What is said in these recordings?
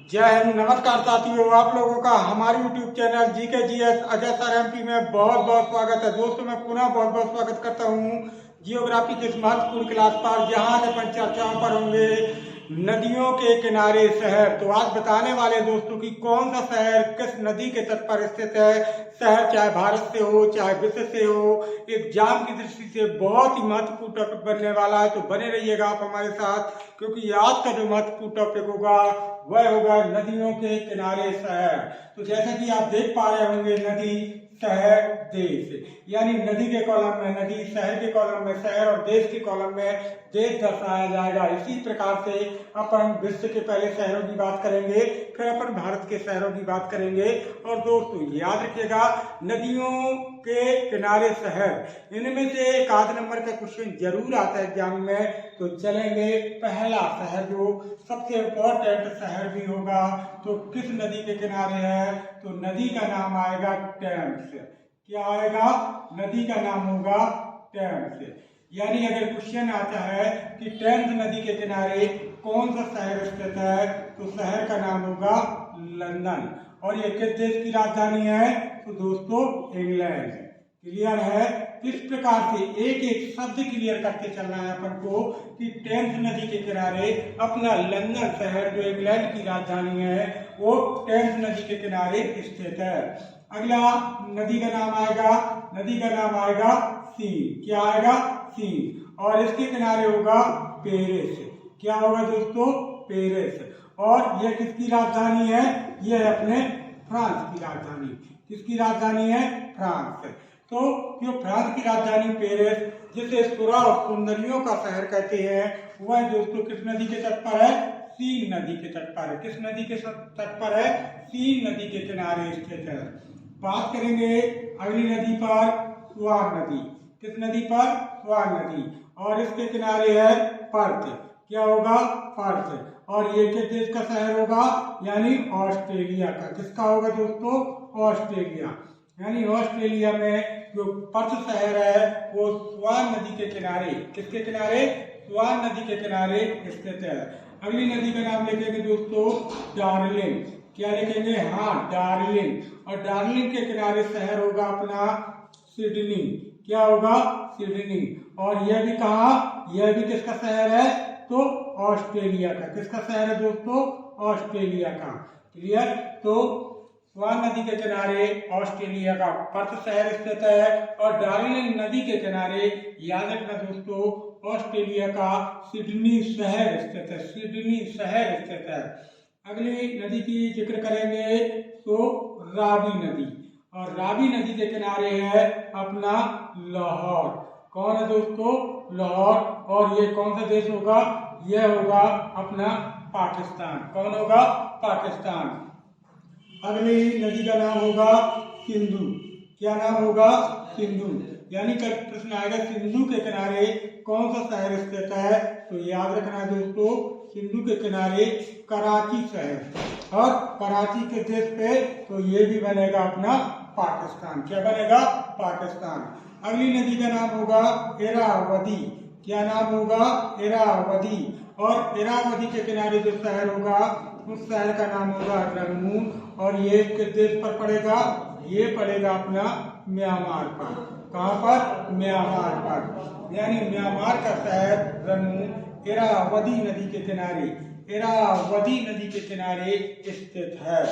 जय हिंद। नमस्कार साथियों, आप लोगों का हमारे YouTube channel GK GS Ajay sir MP में बहुत बहुत स्वागत है। दोस्तों, मैं पुनः बहुत बहुत स्वागत करता हूँ जियोग्राफी के इस महत्वपूर्ण क्लास पर, जहाँ अपन चर्चाओं पर होंगे नदियों के किनारे शहर। तो आज बताने वाले दोस्तों की कौन सा शहर किस नदी के तट पर स्थित है। शहर चाहे भारत से हो चाहे विश्व से हो, एग्जाम की दृष्टि से बहुत ही महत्वपूर्ण टॉपिक बनने वाला है। तो बने रहिएगा आप हमारे साथ, क्योंकि आज का जो महत्वपूर्ण टॉपिक होगा वह होगा नदियों के किनारे शहर। तो जैसा कि आप देख पा रहे होंगे, नदी, शहर, देश, यानी नदी के कॉलम में नदी, शहर के कॉलम में शहर और देश के कॉलम में देश दर्शाया जाएगा। इसी प्रकार से अपन विश्व के पहले शहरों की बात करेंगे, फिर अपन भारत के शहरों की बात करेंगे। और दोस्तों याद रखिएगा, नदियों के किनारे शहर, इनमें से एक आध नंबर का क्वेश्चन जरूर आता है एग्जाम में। तो चलेंगे, पहला शहर जो सबसे इम्पोर्टेंट शहर भी होगा, तो किस नदी के किनारे है? तो नदी का नाम आएगा टेम्स। क्या आएगा? नदी का नाम होगा टेम्स। यानी अगर क्वेश्चन आता है कि टेम्स नदी के किनारे कौन सा शहर स्थित है, तो शहर का नाम होगा लंदन। और ये किस देश की राजधानी है? तो दोस्तों इंग्लैंड। क्लियर है? इस प्रकार से एक एक शब्द क्लियर करके चलना है अपन को कि टेम्स नदी के किनारे अपना लंदन शहर, जो इंग्लैंड की राजधानी है, वो टेम्स नदी के किनारे स्थित है। अगला नदी का नाम आएगा, नदी का नाम आएगा सीन। क्या आएगा? सीन। और इसके किनारे होगा पेरिस। क्या होगा दोस्तों? पेरिस। और यह किसकी राजधानी है? यह है अपने फ्रांस की राजधानी। किसकी राजधानी है? फ्रांस। तो जो फ्रांस की राजधानी पेरिस, जिसे सुंदरियों का शहर कहते हैं, वह दोस्तों किस नदी के तट पर है? सीन नदी के तट पर है। किस नदी के तट पर है? सीन नदी के किनारे स्थित है। बात करेंगे अगली नदी पर, स्वान नदी। किस नदी पर? स्वान नदी। और इसके किनारे है पर्थ। क्या होगा? पर्थ। और ये किस देश का शहर होगा? यानी ऑस्ट्रेलिया का। किसका होगा दोस्तों? ऑस्ट्रेलिया। यानी ऑस्ट्रेलिया में जो पर्थ शहर है वो स्वान नदी के किनारे, किसके किनारे? स्वान नदी के किनारे स्थित है। अगली नदी का नाम लिखेंगे दोस्तों डार्लिंग। क्या लिखेंगे? हाँ, डार्लिंग। और डार्लिंग के किनारे शहर होगा अपना सिडनी। क्या होगा? सिडनी। और यह भी कहाँ? यह भी किसका शहर है? तो ऑस्ट्रेलिया का। किसका शहर है दोस्तों? ऑस्ट्रेलिया का। क्लियर? तो स्वान नदी के किनारे ऑस्ट्रेलिया का पर्थ शहर स्थित है, और डार्लिंग नदी के किनारे याद रखना दोस्तों, ऑस्ट्रेलिया का सिडनी शहर स्थित है। सिडनी शहर स्थित है। अगली नदी की जिक्र करेंगे तो रावी नदी। और रावी नदी के किनारे है अपना लाहौर। कौन है दोस्तों? लाहौर। और ये कौन सा देश होगा? यह होगा अपना पाकिस्तान। कौन होगा? पाकिस्तान। अगली नदी का नाम होगा सिंधु। क्या नाम होगा? सिंधु। यानी कल प्रश्न आएगा, सिंधु के किनारे कौन सा शहर स्थित है? तो याद रखना दोस्तों, सिंधु के किनारे कराची शहर। और कराची के देश पे तो ये भी बनेगा अपना पाकिस्तान। क्या बनेगा? पाकिस्तान। अगली नदी का नाम होगा इरावदी। क्या नाम होगा? इरावदी। और इरावदी के किनारे जो शहर होगा, उस शहर का नाम होगा रंगून। और ये किस देश पर पड़ेगा? ये पड़ेगा अपना म्यांमार पर। कहाँ पर? म्यांमार पर। यानी म्यांमार का शहर रंगून इरावदी नदी के किनारे, इरावदी नदी के किनारे स्थित है।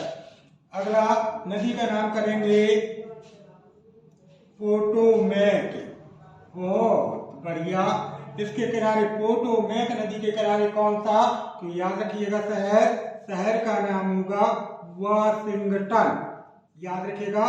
अगला नदी का नाम करेंगे पोटोमैक। बहुत बढ़िया। इसके किनारे पोटोमैक नदी के किनारे कौन सा? तो याद रखिएगा शहर, शहर का नाम होगा वाशिंगटन। याद रखिएगा,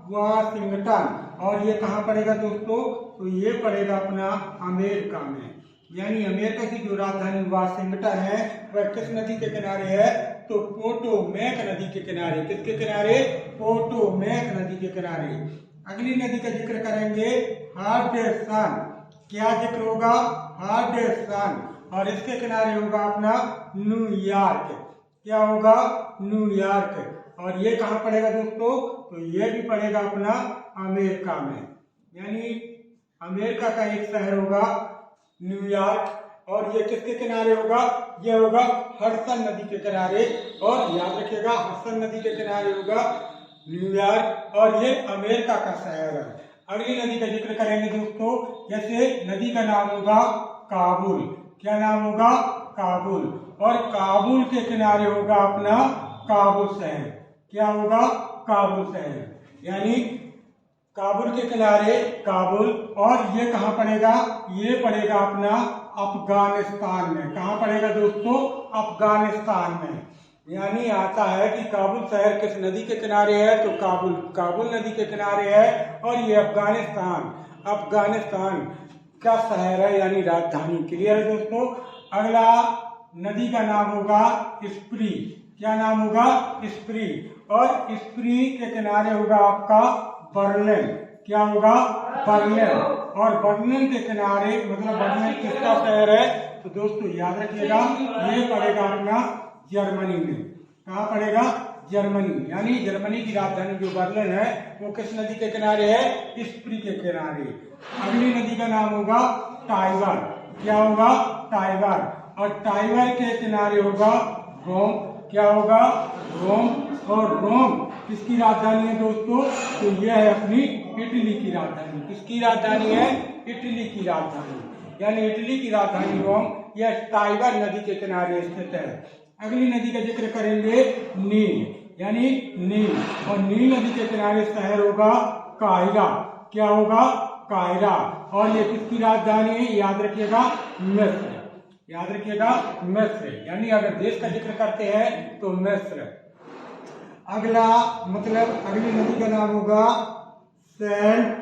वाशिंगटन। और ये कहाँ पड़ेगा दोस्तों? तो ये पड़ेगा अपना अमेरिका में। यानी अमेरिका की जो राजधानी वाशिंगटन है, वह किस नदी के किनारे है? तो पोटोमैक नदी के किनारे। किसके किनारे? पोटोमैक नदी के किनारे। अगली नदी का जिक्र करेंगे हडसन। क्या जिक्र होगा? हडसन। और इसके किनारे होगा अपना न्यूयॉर्क। क्या होगा? न्यूयॉर्क। और ये कहाँ पड़ेगा दोस्तों? तो ये भी पड़ेगा अपना अमेरिका में। यानी अमेरिका का एक शहर होगा न्यूयॉर्क, और ये किसके किनारे होगा? ये होगा हडसन नदी के किनारे। और याद रखिएगा हडसन नदी के किनारे होगा न्यूयॉर्क, और ये अमेरिका का शहर है। अगली नदी का जिक्र करेंगे दोस्तों, जैसे नदी का नाम होगा काबुल। क्या नाम होगा? काबुल। और काबुल के किनारे होगा अपना काबुल शहर। क्या होगा? काबुल शहर। यानी काबुल के किनारे काबुल। और ये कहाँ पड़ेगा? ये पड़ेगा अपना अफगानिस्तान में। कहाँ पड़ेगा दोस्तों? अफगानिस्तान में। यानी आता है कि काबुल शहर किस नदी के किनारे है? तो काबुल काबुल नदी के किनारे है। और ये अफगानिस्तान का शहर है, यानी राजधानी। क्लियर है दोस्तों? अगला नदी का नाम होगा स्प्री। क्या नाम होगा? स्प्री। और स्प्री के किनारे होगा आपका बर्लिन। क्या होगा? बर्लिन। और बर्लिन के किनारे, मतलब बर्लिन किसका शहर है? तो दोस्तों याद रखिएगा ये पड़ेगा अपना जर्मनी में। कहाँ पड़ेगा? जर्मनी। यानी जर्मनी की राजधानी जो बर्लिन है वो किस नदी के किनारे है? स्प्री के किनारे। अगली नदी का नाम होगा टाइगर। क्या होगा? टाइगर। और टाइगर के किनारे होगा रोम। क्या होगा? रोम। और रोम किसकी राजधानी है दोस्तों? तो यह है अपनी इटली की राजधानी। किसकी राजधानी है? इटली की राजधानी। यानी इटली की राजधानी रोम, यह टाइगर नदी के किनारे स्थित है। अगली नदी का जिक्र करेंगे नील। यानी नील। और नील नदी के किनारे शहर होगा काहिरा। क्या होगा? काहिरा। और ये किसकी राजधानी है? याद रखिएगा मिस्र। याद रखिएगा मिस्र। यानी अगर देश का जिक्र करते हैं तो मिस्र। अगला मतलब अगली नदी का नाम होगा सेंट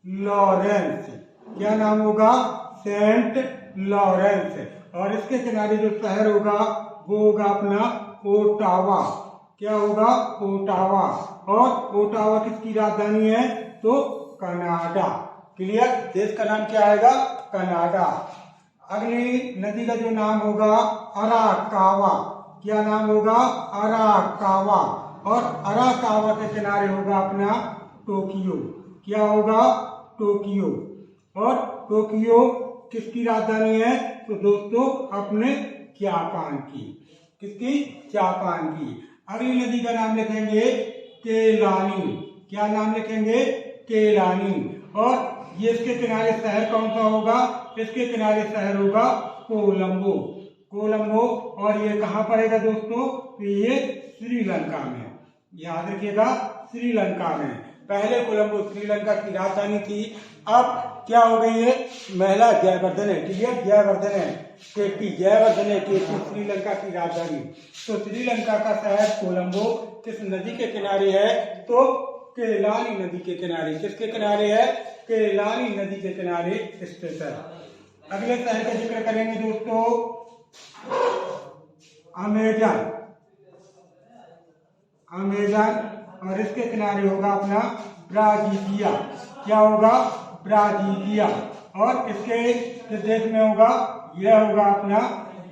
लॉरेंस। क्या नाम होगा? Saint Lawrence. और इसके किनारे जो शहर होगा वो होगा अपना ओटावा। क्या होगा? ओटावा। और ओटावा किसकी राजधानी है? तो कनाडा। क्लियर? देश का नाम क्या आएगा? कनाडा। अगली नदी का जो नाम होगा अराकावा। क्या नाम होगा? अराकावा। और अराकावा के किनारे होगा अपना टोक्यो। क्या होगा? टोक्यो। और टोक्यो किसकी राजधानी है? तो दोस्तों अपने जापान की। किसकी? जापान की। अगली नदी का नाम लिखेंगे केलानी। क्या नाम लिखेंगे? केलानी। और ये इसके किनारे शहर कौन सा होगा? इसके किनारे शहर होगा कोलंबो। कोलंबो। और ये कहाँ पड़ेगा दोस्तों? तो ये श्रीलंका में। याद रखिएगा श्रीलंका में। पहले कोलंबो श्रीलंका की राजधानी थी, अब क्या हो गई है? महिला Jayewardene. Clear? Jayewardene KP. Jayewardene KP Sri Lanka की राजधानी। तो श्रीलंका का शहर कोलंबो किस नदी के किनारे है? तो केलानी नदी के किनारे। किसके किनारे है? केलानी नदी के किनारे स्थित है। अगले शहर का जिक्र करेंगे दोस्तों अमेजन। और इसके किनारे होगा अपना ब्राजीलिया। क्या होगा? ब्राजीलिया। और इसके किस देश में होगा? यह होगा अपना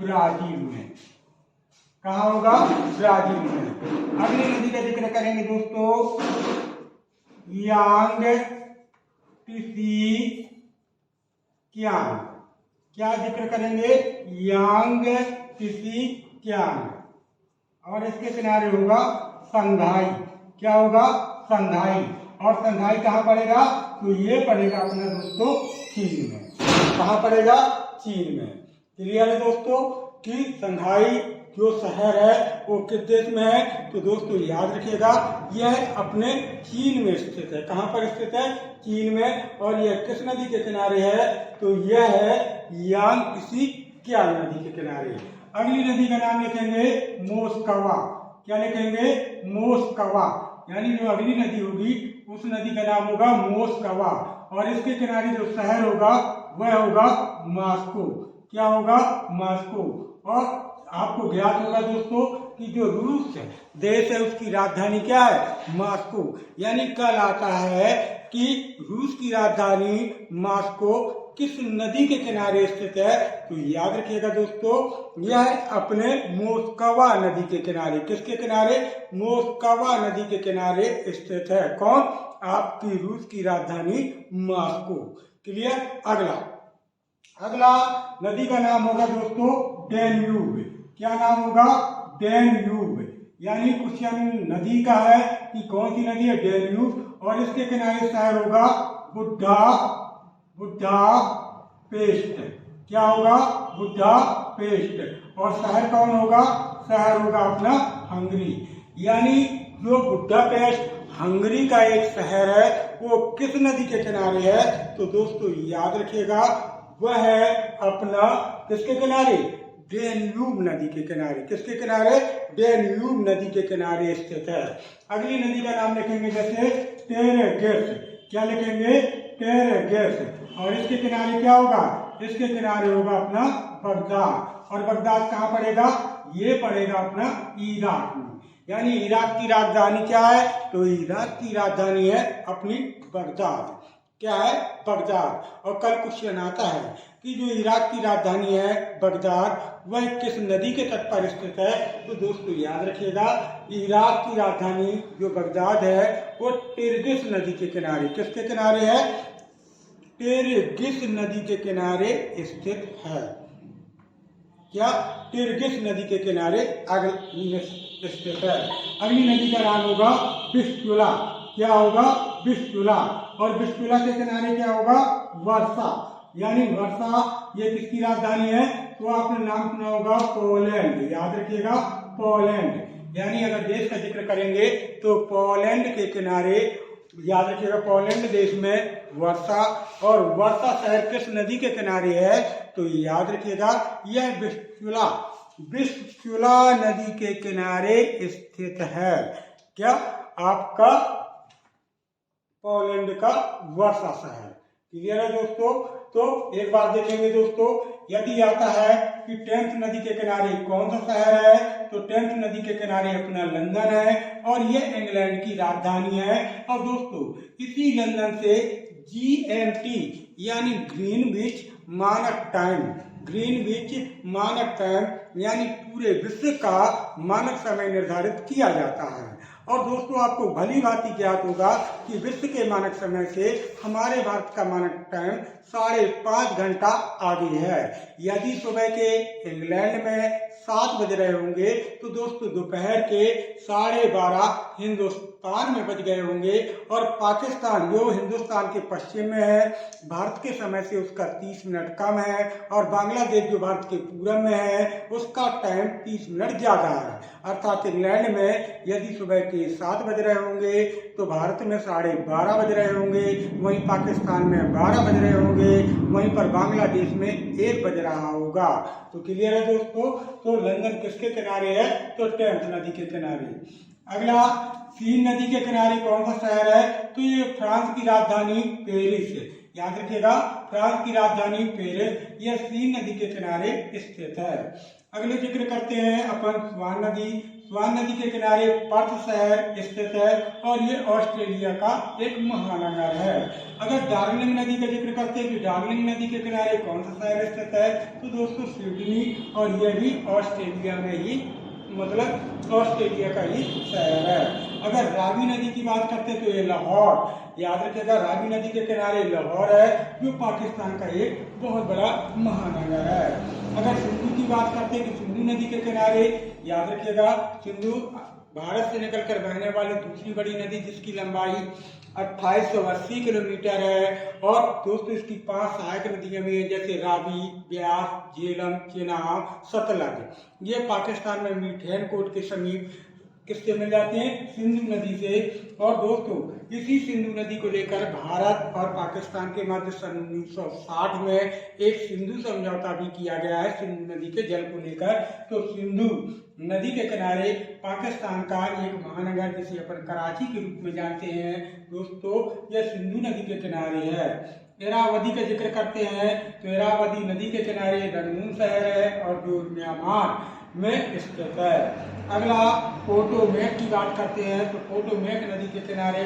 ब्राजील में। कहाँ होगा? ब्राजील में। अगली नदी का जिक्र करेंगे दोस्तों यांग टीसी क्यांग। क्या जिक्र करेंगे? यांग टीसी क्यांग। और इसके किनारे होगा संघाई। क्या होगा? संघाई। और संघाई कहाँ पड़ेगा? तो ये पड़ेगा अपना दोस्तों चीन में। कहाँ पड़ेगा? चीन में। क्लियर है दोस्तों कि संघाई जो शहर है वो किस देश में है? तो दोस्तों याद रखिएगा यह अपने चीन में स्थित है। कहाँ पर स्थित है? चीन में। और यह किस नदी के किनारे है? तो यह है यांगत्से क्यांग नदी के किनारे। अगली नदी का नाम लिखेंगे मोस्कवा। क्या लिखेंगे? मोस्कवा। यानी जो अगली नदी होगी उस नदी का नाम होगा मोस्कवा। और इसके किनारे जो शहर होगा वह होगा मॉस्को। क्या होगा? मॉस्को। और आपको ज्ञात होगा दोस्तों कि जो रूस देश है उसकी राजधानी क्या है? मॉस्को। यानी कल आता है कि रूस की राजधानी मॉस्को किस नदी के किनारे स्थित है? तो याद रखिएगा दोस्तों यह अपने मोस्कवा नदी के किनारे। किसके किनारे? मोस्कवा नदी के किनारे स्थित है। कौन? आपकी रूस की राजधानी मॉस्को। क्लियर? अगला नदी का नाम होगा दोस्तों डैन्यूब। क्या नाम होगा? डैन्यूब। यानी क्वेश्चन नदी का है कि कौन सी नदी है? डैन्यूब। और इसके किनारे शहर होगा बुडापेस्ट। क्या होगा? बुडापेस्ट। और शहर कौन होगा? शहर होगा अपना हंगरी। यानी जो बुडापेस्ट हंगरी का एक शहर है वो किस नदी के किनारे है? तो दोस्तों याद रखिएगा, वह है अपना किसके किनारे? डैन्यूब नदी के किनारे। किसके किनारे? डैन्यूब नदी के किनारे स्थित है। अगली नदी का नाम लिखेंगे जैसे टेरेगेस। क्या लिखेंगे? टेरेगेस। और इसके किनारे क्या होगा? इसके किनारे होगा अपना बगदाद। और बगदाद कहाँ पड़ेगा? ये पड़ेगा अपना इराक में। यानी इराक की राजधानी क्या है? तो इराक की राजधानी है अपनी बगदाद। क्या है? बगदाद। और कल क्वेश्चन आता है कि जो इराक की राजधानी है बगदाद, वह किस नदी के तट पर स्थित है? तो दोस्तों याद रखिएगा, इराक की राजधानी जो बगदाद है वो टिर्गिस नदी के किनारे। किसके किनारे है? टिर्गिस नदी के किनारे स्थित है। क्या? टिर्गिस नदी के किनारे स्थित है। अगली नदी का नाम होगा विस्चुला। क्या होगा? विस्चुला। और विस्चुला के किनारे क्या होगा? वर्षा। यानी वर्षा ये किसकी राजधानी है? तो आपने नाम सुना होगा पोलैंड। याद रखिएगा, पोलैंड। यानी अगर देश का जिक्र करेंगे तो पोलैंड के किनारे, याद रखिएगा, पोलैंड देश में वर्षा। और वर्षा शहर किस नदी के किनारे है? तो याद रखिएगा, यह विस्चुला नदी के किनारे स्थित है। क्या? आपका पोलैंड का वर्षा शहर। क्लियर है दोस्तों? तो एक बार देखेंगे दोस्तों, यदि आता है कि टेम्स नदी के किनारे कौन सा शहर है? तो टेम्स नदी के किनारे अपना लंदन है और यह इंग्लैंड की राजधानी है। और दोस्तों इसी लंदन से GMT यानी ग्रीनविच मानक टाइम यानी पूरे विश्व का मानक समय निर्धारित किया जाता है। और दोस्तों आपको भली भांति ज्ञात होगा कि विश्व के मानक समय से हमारे भारत का मानक टाइम 5.5 घंटा आगे है। यदि सुबह के इंग्लैंड में 7 बज रहे होंगे तो दोस्तों दोपहर के 12:30 हिंदुस्तान में बज गए होंगे। और पाकिस्तान जो हिंदुस्तान के पश्चिम में है, भारत के समय से उसका 30 मिनट कम है। और बांग्लादेश जो भारत के पूरब में है, उसका टाइम 30 मिनट ज्यादा है। अर्थात इंग्लैंड में यदि सुबह के 7 बज रहे होंगे तो भारत में 12:30 बज रहे होंगे, वहीं पाकिस्तान में 12 बज रहे होंगे, वहीं पर बांग्लादेश में 1 बज रहा होगा। तो क्लियर है दोस्तों? तो लंदन किसके किनारे है? तो टेम्स नदी के किनारे। अगला सीन नदी के किनारे कौन सा शहर है? तो ये फ्रांस की राजधानी पेरिस है। याद रखिएगा, फ्रांस की राजधानी पेरिस यह सीन नदी के किनारे स्थित है। अगले जिक्र करते हैं अपन स्वान नदी के किनारे पर्थ शहर स्थित है और ये ऑस्ट्रेलिया का एक महानगर है। अगर डार्लिंग नदी का जिक्र करते हैं कि डार्लिंग नदी के किनारे कौन सा शहर स्थित है? तो दोस्तों सिडनी। और यह भी ऑस्ट्रेलिया में ही, मतलब ऑस्ट्रेलिया का ही शहर है। अगर रावी नदी की बात करते हैं तो ये लाहौर। याद रखिएगा, रावी नदी के किनारे लाहौर है जो पाकिस्तान का एक बहुत बड़ा महानगर है। अगर सिंधु की बात करते हैं कि सिंधु नदी के किनारे, याद रखिएगा, सिंधु भारत से निकलकर बहने वाली दूसरी बड़ी नदी जिसकी लंबाई 2880 किलोमीटर है। और दोस्तों इसकी 5 सहायक नदियां भी हैं जैसे रावी, ब्यास, झेलम, चेनाब, सतलज। ये पाकिस्तान में मीठेन कोट के समीप किससे मिल जाते हैं? सिंधु नदी से। और दोस्तों इसी सिंधु नदी को लेकर भारत और पाकिस्तान के मध्य सन 1960 में एक सिंधु समझौता भी किया गया है सिंधु नदी के जल को लेकर। तो सिंधु नदी के किनारे पाकिस्तान का एक महानगर जिसे अपन कराची के रूप में जानते हैं दोस्तों, यह सिंधु नदी के किनारे है। इरावदी का जिक्र करते हैं तो इरावदी नदी के किनारे रंगून शहर है और जो म्यांमार में स्थित है। अगला पोटोमेक की बात करते हैं तो पोटोमेक नदी के किनारे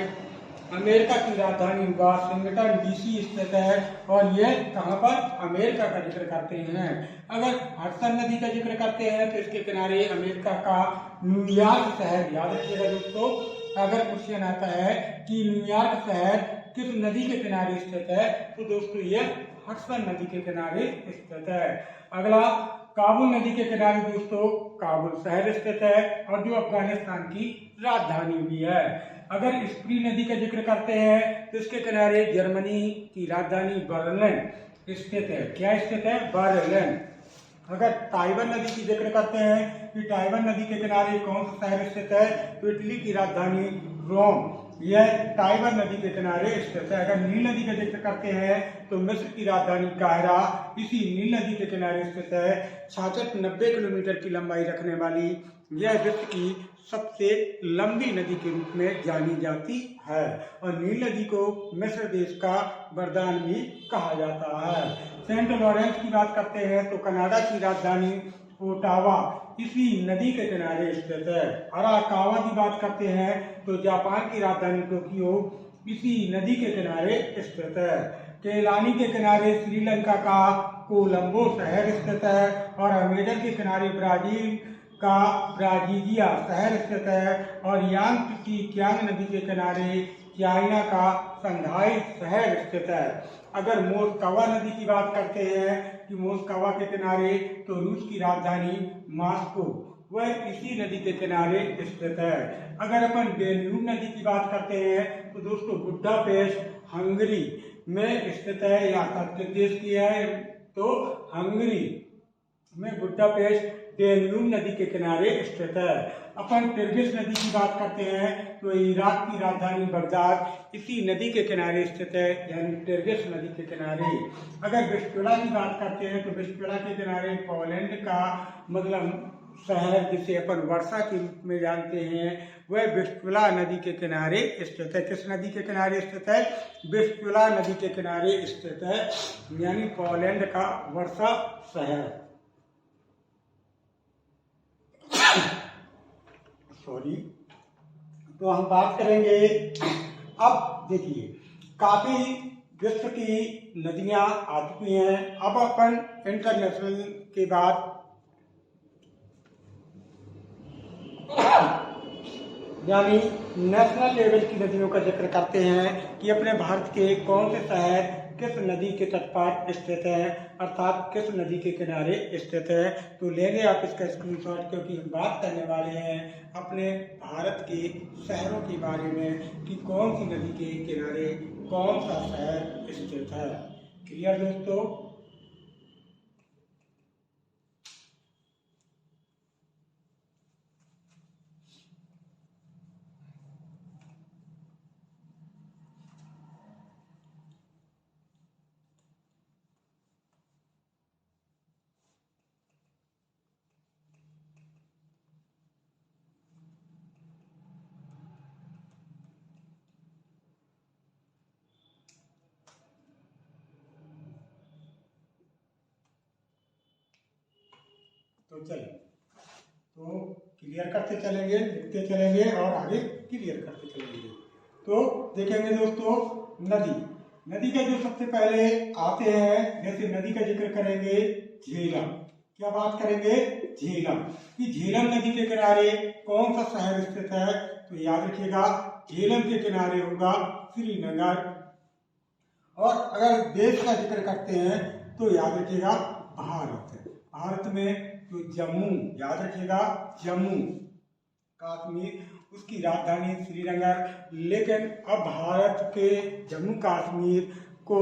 अमेरिका की राजधानी वाशिंगटन DC स्थित है। और यह कहाँ पर? अमेरिका का जिक्र करते हैं। अगर हडसन नदी का जिक्र करते हैं तो इसके किनारे अमेरिका का न्यूयॉर्क शहर। याद रखिएगा दोस्तों, अगर क्वेश्चन आता है कि न्यूयॉर्क शहर किस नदी के किनारे स्थित है, तो दोस्तों यह हडसन नदी के किनारे स्थित है। अगला, काबुल नदी के किनारे दोस्तों काबुल शहर स्थित है और जो अफगानिस्तान की राजधानी भी है। अगर स्प्री नदी का जिक्र करते हैं तो इसके किनारे जर्मनी की राजधानी बर्लिन स्थित है। क्या स्थित है? बर्लिन। अगर टाइबर नदी की जिक्र करते हैं कि टाइबर नदी के किनारे कौन सा शहर स्थित है, तो इटली की राजधानी रोम यह टाइबर नदी के किनारे स्थित है। अगर नील नदी का जिक्र करते हैं तो मिस्र की राजधानी काहिरा इसी नील नदी के किनारे स्थित है। 66-90 किलोमीटर की लंबाई रखने वाली यह विश्व की सबसे लंबी नदी के रूप में जानी जाती है और नील नदी को मिस्र देश का वरदान भी कहा जाता है। सेंट लॉरेंस की बात करते हैं तो कनाडा की राजधानी ओटावा इसी नदी के किनारे स्थित है। अराकावा की बात करते हैं तो जापान की राजधानी टोक्यो इसी नदी के किनारे स्थित है। केलानी के किनारे श्रीलंका का कोलंबो शहर स्थित है और अमेजन के किनारे ब्राजील का ब्राजीलिया शहर स्थित है और यांग की क्यांग नदी के किनारे चाइना का संघाई शहर स्थित है। अगर मोस्कवा नदी की बात करते हैं कि मोस्कवा के किनारे, तो रूस की राजधानी मॉस्को वह इसी नदी के किनारे स्थित है। अगर अपन डेन्यूब नदी की बात करते हैं तो दोस्तों बुडापेस्ट हंगरी में स्थित है। या किस देश की है? तो हंगरी में बुडापेस्ट डेन्यूब नदी के किनारे स्थित है। अपन टिर्गिस नदी की बात करते हैं तो इराक की राजधानी बगदाद इसी नदी के किनारे स्थित है, यानी टिर्गिस नदी के किनारे। अगर विस्टुला की बात करते हैं तो विस्टुला के किनारे पोलैंड का मतलब शहर जिसे अपन वर्षा के रूप में जानते हैं वह विस्टुला नदी के किनारे स्थित है। किस नदी के किनारे स्थित है? विस्टुला नदी के किनारे स्थित है, यानी पोलैंड का वर्षा शहर। सॉरी। तो हम बात करेंगे, अब देखिए काफी विश्व की नदियां आ चुकी हैं। अब अपन इंटरनेशनल के बाद यानी नेशनल लेवल की नदियों का जिक्र करते हैं कि अपने भारत के कौन से शहर किस नदी के तट पर स्थित है, अर्थात किस नदी के किनारे स्थित है। तो लेंगे आप इसका स्क्रीनशॉट, क्योंकि हम बात करने वाले हैं अपने भारत के शहरों के बारे में कि कौन सी नदी के किनारे कौन सा शहर स्थित है। क्लियर दोस्तों? तो चलिए, तो क्लियर करते चलेंगे, लिखते चलेंगे और आगे क्लियर करते चलेंगे। तो देखेंगे दोस्तों, नदी के जो सबसे पहले आते हैं, जैसे नदी का जिक्र करेंगे झेलम। क्या बात करेंगे? झेलम। कि झेलम नदी के किनारे कौन सा शहर स्थित है? तो याद रखिएगा झेलम के किनारे होगा श्रीनगर। और अगर देश का जिक्र करते हैं तो याद रखिएगा भारत में तो जम्मू, याद रखिएगा जम्मू कश्मीर उसकी राजधानी श्रीनगर। लेकिन अब भारत के जम्मू कश्मीर को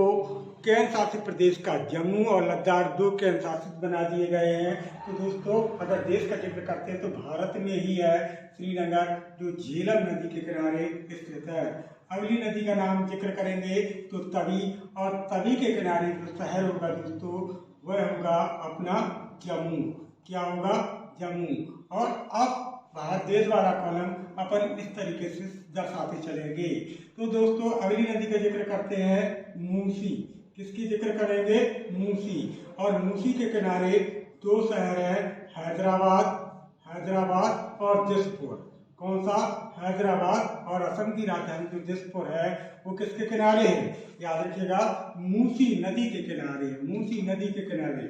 केंद्र शासित प्रदेश का जम्मू और लद्दाख 2 केंद्र शासित बना दिए गए हैं। तो दोस्तों अगर देश का जिक्र करते हैं तो भारत में ही है श्रीनगर, जो झेलम नदी के किनारे स्थित है। अगली नदी का नाम जिक्र करेंगे तो तवी, और तवी के किनारे जो शहर होगा दोस्तों वह होगा अपना जम्मू। क्या होगा? जम्मू। और अब भारत देश वाला कॉलम अपन इस तरीके से दर्शाते चलेंगे। तो दोस्तों अगली नदी का जिक्र करते हैं मूसी। किसकी जिक्र करेंगे? मूसी। और मूसी के किनारे 2 शहर हैं, हैदराबाद और दिसपुर। कौन सा? हैदराबाद। और असम की राजधानी जो दिसपुर है वो किसके किनारे है? याद रखिएगा मूसी नदी के किनारे, मूसी नदी के किनारे।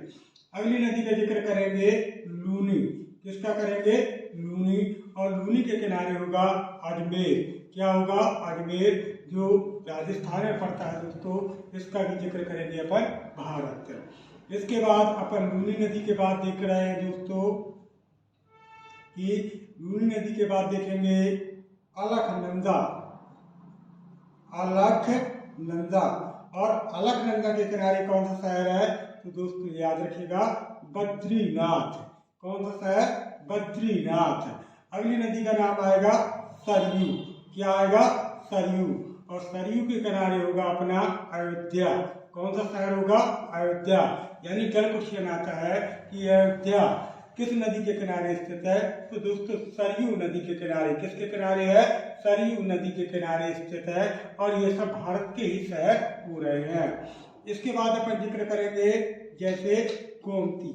अगली नदी का जिक्र करेंगे लूनी। किसका करेंगे? लूनी, और लूनी के किनारे होगा अजमेर। क्या होगा? अजमेर, जो राजस्थान में पड़ता है दोस्तों। इसका भी जिक्र करेंगे अपन भारत। इसके बाद अपन लूनी नदी के बाद देख रहे हैं दोस्तों कि लूनी नदी के बाद देखेंगे अलकनंदा। अलकनंदा, और अलकनंदा के किनारे कौन सा शहर है? तो दोस्तों याद रखिएगा, बद्रीनाथ। कौन सा शहर? बद्रीनाथ। अगली नदी का नाम आएगा सरयू। क्या आएगा? सरयू। और सरयू के किनारे होगा अपना अयोध्या। कौन सा शहर होगा? अयोध्या। यानी कल क्वेश्चन आता है कि अयोध्या किस नदी के किनारे स्थित है? तो दोस्तों सरयू नदी के किनारे। किसके किनारे है? सरयू नदी के किनारे स्थित है, और ये सब भारत के ही शहर हो रहे हैं। इसके बाद अपन जिक्र करेंगे जैसे गोमती।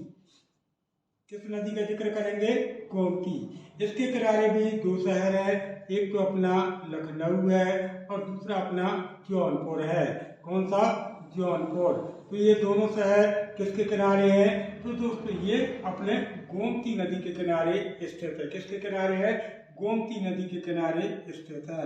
किस नदी का जिक्र करेंगे? गोमती। इसके किनारे भी दो शहर है, एक तो अपना लखनऊ है और दूसरा अपना जौनपुर है। कौन सा? जौनपुर। तो ये दोनों शहर किसके किनारे हैं? तो दोस्तों ये अपने गोमती नदी के किनारे स्थित है। किसके किनारे है? गोमती नदी के किनारे स्थित है।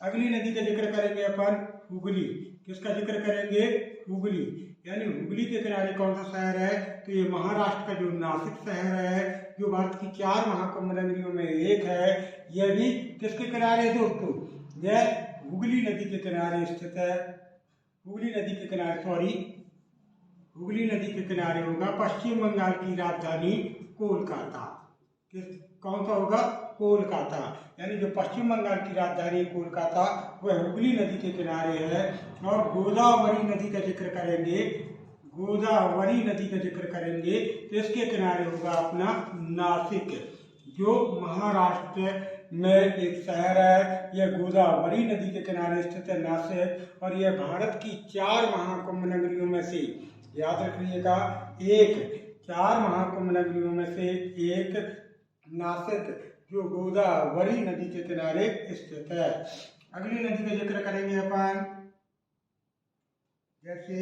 अगली नदी का जिक्र करेंगे अपन हुगली। किसका जिक्र करेंगे? हुगली। यानी हुगली के किनारे कौन सा शहर है? तो ये महाराष्ट्र का जो नासिक शहर है, जो भारत की 4 महाकुंभ नगरियों में एक है, यह भी किसके किनारे है दोस्तों? यह हुगली नदी के किनारे स्थित है। हुगली नदी के किनारे, हुगली नदी के किनारे होगा पश्चिम बंगाल की राजधानी कोलकाता। कौन सा होगा? कोलकाता। यानी जो पश्चिम बंगाल की राजधानी कोलकाता, वह हुगली नदी के किनारे है। और गोदावरी नदी का जिक्र करेंगे, गोदावरी नदी का जिक्र करेंगे तो इसके किनारे होगा अपना नासिक, जो महाराष्ट्र में एक शहर है। यह गोदावरी नदी के किनारे स्थित है, नासिक। और यह भारत की 4 महाकुंभ नगरियों में से, याद रखिएगा, 4 महाकुंभ नगरियों में से एक नासिक, जो गोदावरी नदी के किनारे स्थित है। अगली नदी का जिक्र करेंगे अपन जैसे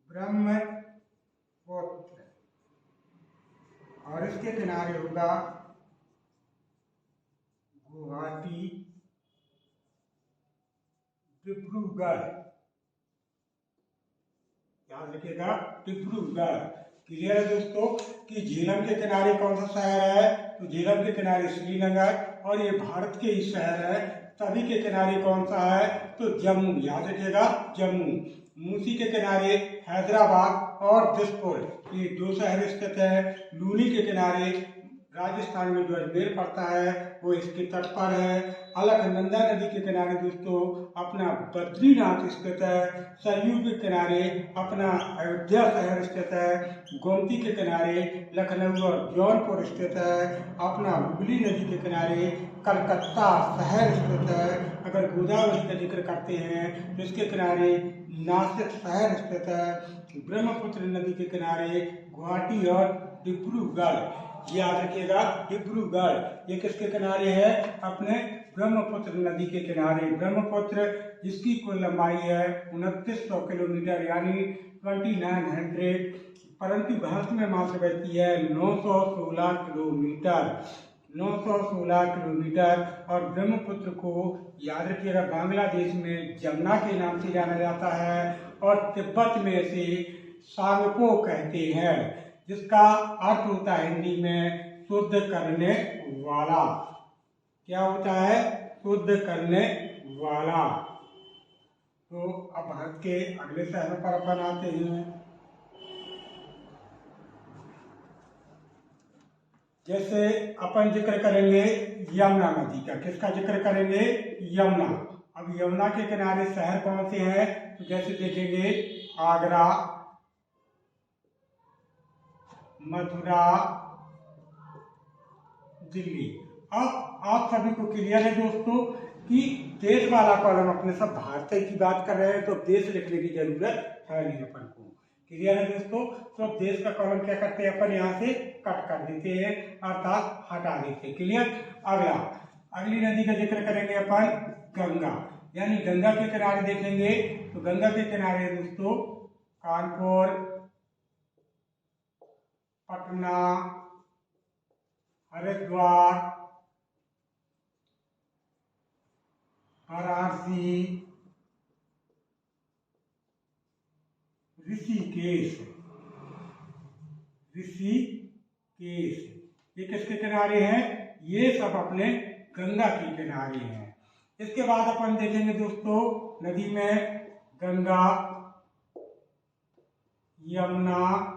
ब्रह्मपुत्र, और इसके किनारे होगा गुवाहाटी, डिब्रूगढ़। याद रखिएगा, डिब्रूगढ़। क्लियर है दोस्तों कि झेलम के किनारे कौन सा शहर है? तो झेलम के किनारे श्रीनगर, और ये भारत के ही शहर है। तभी के किनारे कौन सा है? तो जम्मू। याद रखिएगा, जम्मू। मूसी के किनारे हैदराबाद और दिसपुर, ये 2 शहर स्थित है। लूनी के किनारे राजस्थान में जो अजमेर पड़ता है वो इसके तट पर है। अलकनंदा नदी के किनारे दोस्तों अपना बद्रीनाथ स्थित है। सरयू के किनारे अपना अयोध्या शहर स्थित है। गोमती के किनारे लखनऊ और जौनपुर स्थित है। अपना हुगली नदी के किनारे कलकत्ता शहर स्थित है। अगर गोदावरी का जिक्र करते हैं तो इसके किनारे नासिक शहर स्थित है। ब्रह्मपुत्र नदी के किनारे गुवाहाटी और डिब्रूगढ़। याद रखिएगा, डिब्रूगढ़ ये किसके किनारे है? अपने ब्रह्मपुत्र नदी के किनारे। ब्रह्मपुत्र जिसकी कुल लंबाई है 2900 किलोमीटर, यानी 2900, परंतु घाट में मात्र बहती है 916 किलोमीटर। 916 किलोमीटर। और ब्रह्मपुत्र को याद रखिएगा बांग्लादेश में जमुना के नाम से जाना जाता है, और तिब्बत में इसे सांगपो कहते हैं, जिसका अर्थ होता है हिंदी में शुद्ध करने वाला। क्या होता है? शुद्ध करने वाला। तो अब भारत के अगले शहरों पर अपन आते हैं। जैसे अपन जिक्र करेंगे यमुना नदी का। किसका जिक्र करेंगे? यमुना। अब यमुना के किनारे शहर कौन से हैं? तो जैसे देखेंगे आगरा, मथुरा, दिल्ली। अब आप सभी को क्लियर है दोस्तों कि देश वाला कॉलम अपने सब भारत की बात कर रहे हैं, तो देश लिखने की जरूरत है नहीं अपन को। क्लियर है दोस्तों? तो देश का कॉलम क्या करते हैं अपन? यहाँ से कट कर देते हैं, अर्थात हटा देते हैं। क्लियर? अगली नदी का जिक्र करेंगे अपन गंगा। यानी गंगा के किनारे देखेंगे तो गंगा के किनारे दोस्तों कानपुर, पटना, हरिद्वार, वाराणसी, ऋषिकेश। ऋषिकेश ये किसके किनारे हैं? ये सब अपने गंगा के किनारे हैं। इसके बाद अपन देखेंगे दोस्तों नदी में गंगा, यमुना,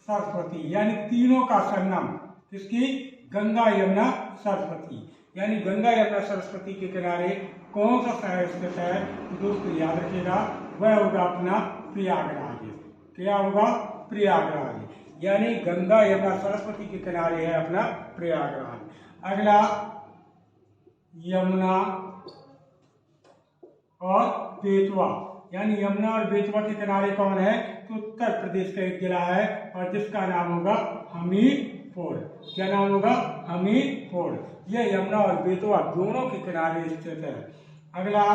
सरस्वती, यानी तीनों का संगम। किसकी? गंगा, यमुना, सरस्वती। यानी गंगा, यमुना, सरस्वती के किनारे कौन सा शहर स्थित है? तो दोस्तों याद रखिएगा, वह होगा अपना प्रयागराज। क्या होगा? प्रयागराज। यानी गंगा, यमुना, सरस्वती के किनारे है अपना प्रयागराज। अगला यमुना और बेतवा, यानी यमुना और बेतवा के किनारे कौन है? तो उत्तर प्रदेश का एक जिला है और जिसका नाम होगा हमीरपुर। क्या नाम होगा? हमीरपुर। यह यमुना और बेतवा दोनों के किनारे स्थित है। अगला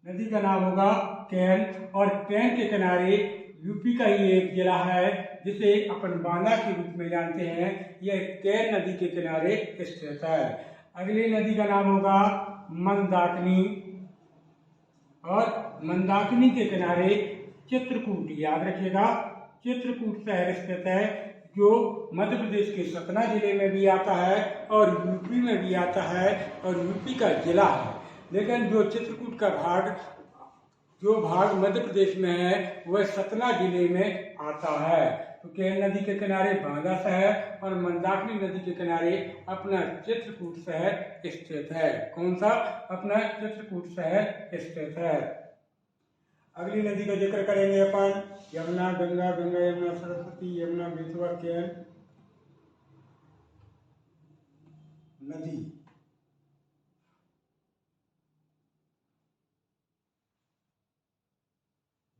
नदी का नाम होगा कैन, और कैन के किनारे यूपी का ही एक जिला है जिसे अपन बांदा के रूप में जानते हैं। यह कैन नदी के किनारे स्थित है। अगली नदी का नाम होगा मंदाकिनी, और मंदाकिनी के किनारे चित्रकूट। याद रखिएगा, चित्रकूट शहर स्थित है जो मध्य प्रदेश के सतना जिले में भी आता है और यूपी में भी आता है और यूपी का जिला है। लेकिन जो चित्रकूट का भाग, जो भाग मध्य प्रदेश में है, वह सतना जिले में आता है। तो कैन नदी के किनारे बांदा शहर और मंदाकिनी नदी के किनारे अपना चित्रकूट शहर स्थित है। कौन सा? अपना चित्रकूट शहर स्थित है। अगली नदी का जिक्र करेंगे अपन, यमुना, गंगा, गंगा यमुना सरस्वती, यमुना बेतवा कैन नदी।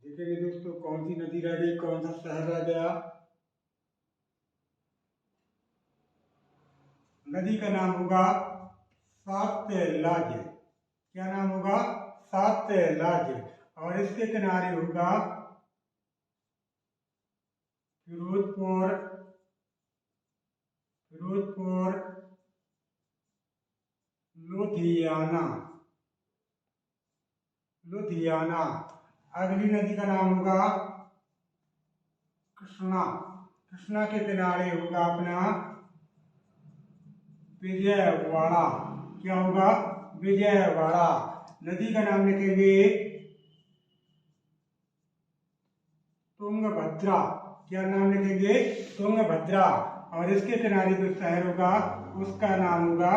देखेंगे दोस्तों कौन सी नदी रह गई, कौन सा शहर रह गया। नदी का नाम होगा सतलज। क्या नाम होगा? सतलज। और इसके किनारे होगा फिरोजपुर, लुधियाना। अगली नदी का नाम होगा कृष्णा। कृष्णा के किनारे होगा अपना विजयवाड़ा। क्या होगा? विजयवाड़ा। नदी का नाम लिखेंगे तुंगभद्रा। क्या नाम लिखेंगे? तुंगभद्रा। और इसके किनारे जो शहर होगा उसका नाम होगा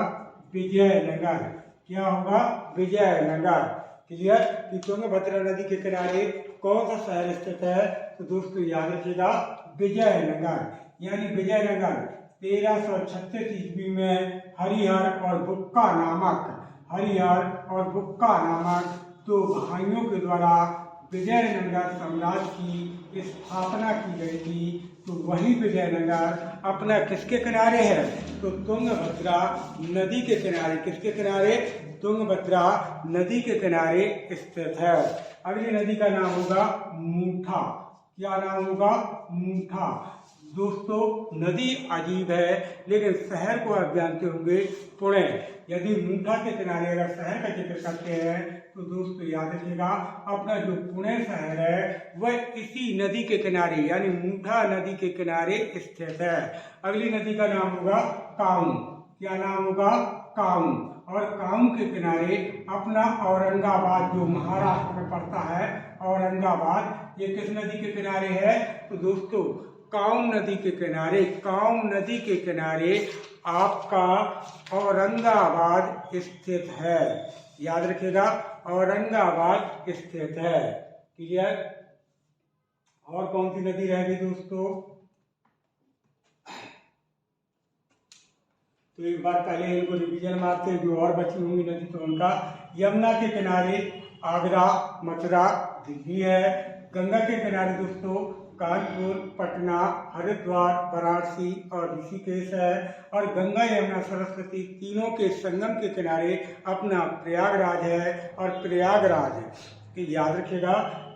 विजयनगर। क्या होगा? विजयनगर। क्लियर? कि तुंगभद्रा नदी के किनारे कौन सा शहर स्थित है? तो दोस्तों याद रखिएगा, विजयनगर। यानी विजयनगर 1336 ईस्वी में हरिहर और बुक्का नामक दो भाइयों के द्वारा विजयनगर साम्राज्य की स्थापना की गई थी। तो वही विजयनगर अपना किसके किनारे है? तो तुंगभद्रा नदी के किनारे। किसके किनारे? तुंगभद्रा नदी के किनारे स्थित है। अगली नदी का नाम होगा मूठा। क्या नाम होगा? मूठा। दोस्तों नदी अजीब है लेकिन शहर को आप जानते होंगे पुणे। यदि मूठा के किनारे अगर शहर का जिक्र करते हैं तो दोस्तों याद रखिएगा, अपना जो पुणे शहर है वह इसी नदी के किनारे यानी मूठा नदी के किनारे स्थित है। अगली नदी का नाम होगा काऊ। क्या नाम होगा? काऊ। और काऊ के किनारे अपना औरंगाबाद जो महाराष्ट्र में पड़ता है, औरंगाबाद, ये किस नदी के किनारे है? तो दोस्तों काऊ नदी के किनारे आपका औरंगाबाद स्थित है। याद रखिएगा, औरंगाबाद स्थित है। क्लियर? और कौन सी नदी रह गई दोस्तों? तो एक बार पहले इनको रिवीजन मारते हैं, जो और बची होंगी नदी तो उनका। यमुना के किनारे आगरा, मथुरा, दिल्ली है। गंगा के किनारे दोस्तों कानपुर, पटना, हरिद्वार, वाराणसी और ऋषिकेश है। और गंगा, यमुना, सरस्वती तीनों के संगम के किनारे अपना प्रयागराज है। और प्रयागराज याद रखिएगा,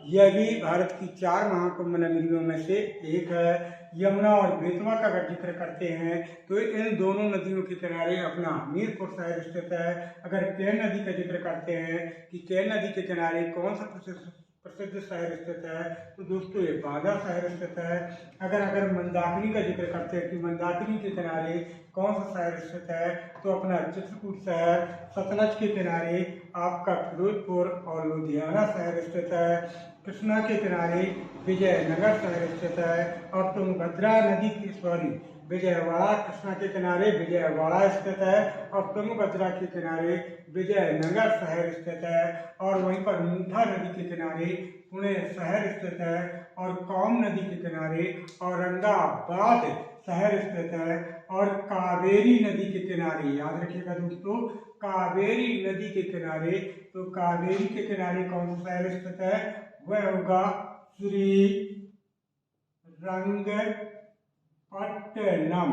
यह भी भारत की 4 महाकुंभ नगरियों में से एक है। यमुना और बेतवा का अगर जिक्र करते हैं तो इन दोनों नदियों के किनारे अपना हमीरपुर शहर स्थित है। अगर केन नदी का जिक्र करते हैं कि केन नदी के किनारे कौन सा प्रसिद्ध शहर स्थित है, तो दोस्तों ये बांदा शहर स्थित है। अगर मंदाकिनी का जिक्र करते हैं कि मंदाकिनी के किनारे कौन सा शहर स्थित है, तो अपना चित्रकूट शहर। सतलज के किनारे आपका फिरोजपुर और लुधियाना शहर स्थित है। कृष्णा के किनारे विजयनगर शहर स्थित है। और तुंगभद्रा नदी की विजयवाड़ा, कृष्णा के किनारे विजयवाड़ा स्थित है और तुंगभद्रा के किनारे विजयनगर शहर स्थित है। और वहीं पर मूठा नदी के किनारे पुणे शहर स्थित है और कौम नदी के किनारे औरंगाबाद शहर स्थित है। और कावेरी नदी के किनारे, याद रखिएगा दोस्तों, कावेरी नदी के किनारे, तो कावेरी के किनारे कौन सा शहर स्थित है, वह होगा श्रीरंगपट्टनम।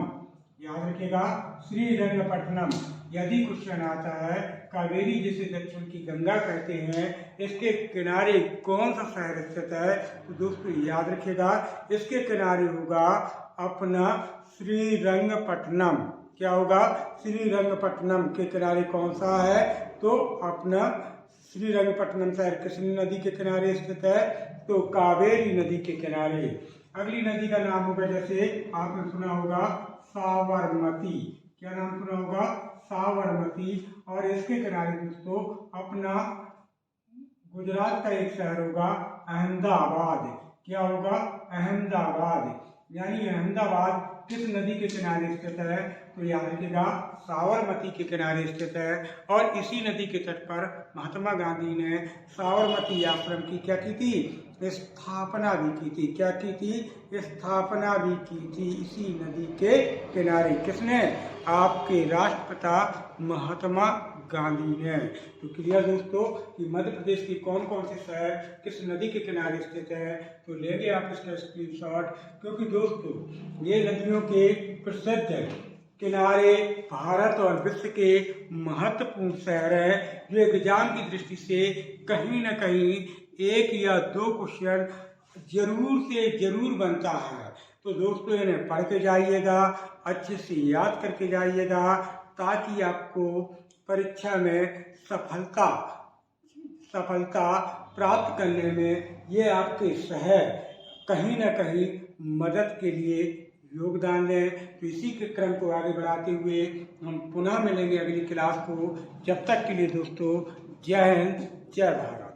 याद रखिएगा, श्रीरंगपट्टनम। यदि क्वेश्चन आता है कावेरी जिसे दक्षिण की गंगा कहते हैं, इसके किनारे कौन सा शहर स्थित है, तो दोस्तों याद रखिएगा इसके किनारे होगा अपना श्रीरंगपट्टनम। क्या होगा, श्रीरंगपट्टनम के किनारे कौन सा है, तो अपना श्रीरंगपट्टनम शहर किस नदी के किनारे स्थित है, तो कावेरी नदी के किनारे। अगली नदी का नाम होगा, जैसे आपने सुना होगा साबरमती। क्या नाम सुना होगा, साबरमती। और इसके किनारे दोस्तों अपना गुजरात का एक शहर होगा अहमदाबाद। क्या होगा, अहमदाबाद। यानी अहमदाबाद किस नदी के किनारे स्थित है, तो याद रखिएगा साबरमती के किनारे स्थित है। और इसी नदी के तट पर महात्मा गांधी ने साबरमती आश्रम की क्या की थी, स्थापना भी की थी। क्या की थी, स्थापना भी की थी इसी नदी के किनारे। किसने, आपके राष्ट्रपिता महात्मा गांधी ने। तो क्लियर दोस्तों कि मध्य प्रदेश की कौन कौन से शहर किस नदी के किनारे स्थित है, तो लेंगे आप इसका स्क्रीनशॉट, क्योंकि दोस्तों ये नदियों के प्रसिद्ध किनारे भारत और विश्व के महत्वपूर्ण शहर हैं, जो एग्जाम की दृष्टि से कहीं न कहीं 1 या 2 क्वेश्चन जरूर से जरूर बनता है। तो दोस्तों इन्हें पढ़ के जाइएगा, अच्छे से याद करके जाइएगा, ताकि आपको परीक्षा में सफलता प्राप्त करने में ये आपके शहर कहीं न कहीं मदद के लिए योगदान दें। तो इसी के क्रम को आगे बढ़ाते हुए हम पुनः मिलेंगे अगली क्लास को। जब तक के लिए दोस्तों, जय हिंद, जय भारत।